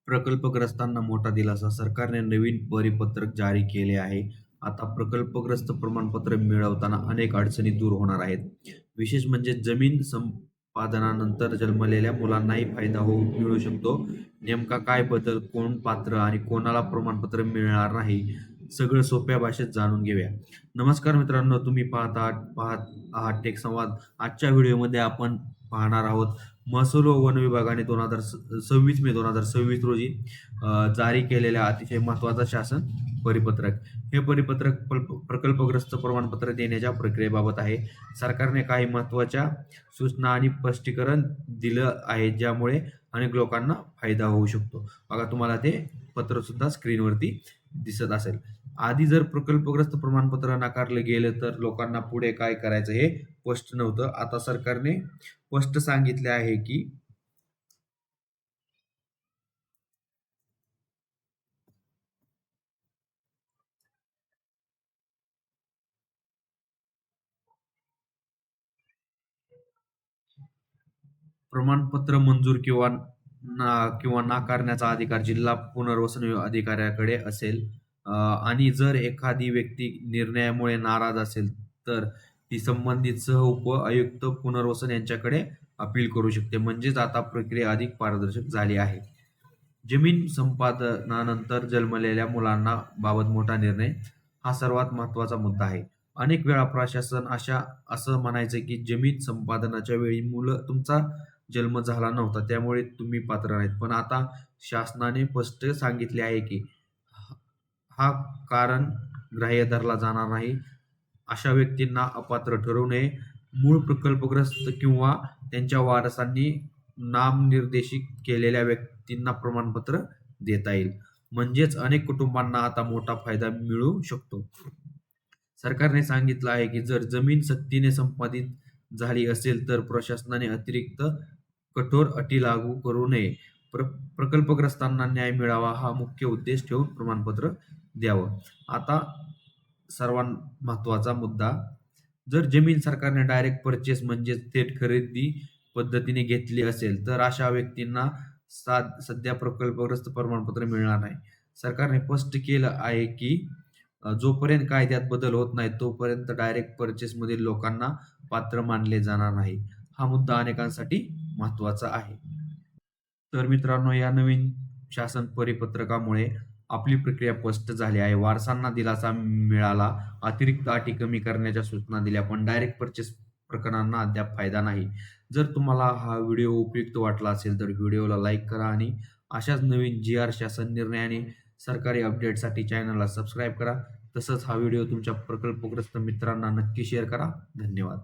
प्रकल्पग्रस्तांना मोठा दिलासा. सरकारने नवीन परिपत्रक जारी केले आहे. आता प्रकल्पग्रस्त प्रमाणपत्र मिळवताना अनेक अडचणी दूर होणार आहेत. विशेष म्हणजे जमीन संपादनानंतर जन्मलेल्या मुलांनाही फायदा मिळू शकतो. नेमका काय बदल, कोण पात्र आणि कोणाला प्रमाणपत्र मिळणार नाही, सगळं सोप्या भाषेत जाणून घेऊया. नमस्कार मित्रांनो, तुम्ही पाहत आहात टेक संवाद. आजच्या व्हिडिओमध्ये आपण पाहणार आहोत महसूल व वन विभागाने 26 मे 2026 रोजी जारी केलेल्या अतिशय महत्त्वाचं शासन परिपत्रक. हे परिपत्रक प्रकल्पग्रस्त प्रमाणपत्र देण्याच्या प्रक्रियेबाबत आहे. सरकारने काही महत्त्वाच्या सूचना आणि स्पष्टीकरण दिलं आहे, ज्यामुळे अनेक लोकांना फायदा होऊ शकतो. बघा, तुम्हाला ते पत्र सुद्धा स्क्रीनवरती दिसत असेल. आधी जर प्रकल्पग्रस्त प्रमाणपत्र नाकारलं गेलं तर लोकांना पुढे काय करायचं हे स्पष्ट नव्हतं. आता सरकारने स्पष्ट सांगितले आहे की प्रमाणपत्र मंजूर किंवा नाकारण्याचा अधिकार जिल्हा पुनर्वसन अधिकाऱ्याकडे असेल. आणि जर एखादी व्यक्ती निर्णयामुळे नाराज असेल तर ती संबंधित उप आयुक्त पुनर्वसन यांच्याकडे अपील करू शकते. म्हणजेच आता प्रक्रिया अधिक पारदर्शक झाली आहे. जमीन संपादनानंतर जन्मलेल्या मुलांना बाबत मोठा निर्णय हा सर्वात महत्त्वाचा मुद्दा आहे. अनेक वेळा प्रशासन असं म्हणायचं की जमीन संपादनाच्या वेळी तुमचा जन्म झाला नव्हता, त्यामुळे तुम्ही पात्र नाहीत. पण आता शासनाने स्पष्ट सांगितले आहे की हा कारण ग्राह्य धरला जाणार नाही. अशा व्यक्तींना अपात्र ठरवू नये. मूळ प्रकल्पग्रस्त किंवा त्यांच्या वारसांनी नामनिर्देशित केलेल्या व्यक्तींना प्रमाणपत्र देता येईल. म्हणजेच अनेक कुटुंबांना आता मोठा फायदा मिळू शकतो. सरकारने सांगितलं आहे की जर जमीन सक्तीने संपादित झाली असेल तर प्रशासनाने अतिरिक्त कठोर अटी लागू करू नये. प्रकल्पग्रस्तांना न्याय मिळावा हा मुख्य उद्देश ठेवून प्रमाणपत्र द्यावं. आता सर्वात महत्त्वाचा मुद्दा, जर जमीन सरकारने डायरेक्ट परचेस म्हणजे थेट खरेदी पद्धतीने घेतली असेल तर अशा व्यक्तींना सध्या प्रकल्पग्रस्त प्रमाणपत्र मिळणार नाही. सरकारने स्पष्ट केलं आहे की जोपर्यंत कायद्यात बदल होत नाही तोपर्यंत डायरेक्ट परचेस मधील लोकांना पात्र मानले जाणार नाही. हा मुद्दा अनेकांसाठी महत्त्वाचा आहे. तर मित्रांनो, या नवीन शासन परिपत्रकामुळे आपली प्रक्रिया स्पष्ट झाली आहे. वारसांना दिलासा मिळाला, अतिरिक्त अटी कमी करण्याच्या सूचना दिल्या, पण डायरेक्ट परचेस प्रकरणांना अद्याप फायदा नाही. जर तुम्हाला हा व्हिडिओ उपयुक्त वाटला असेल तर व्हिडिओला लाईक करा आणि अशाच नवीन जी आर, शासन निर्णय आणि सरकारी अपडेटसाठी चॅनलला सबस्क्राईब करा. तसंच हा व्हिडिओ तुमच्या प्रकल्पग्रस्त मित्रांना नक्की शेअर करा. धन्यवाद.